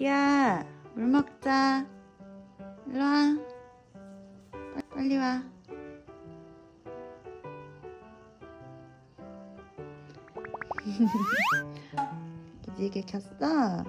기야, 물 먹자. 일로 와. 빨리 와. 기지개 켰어?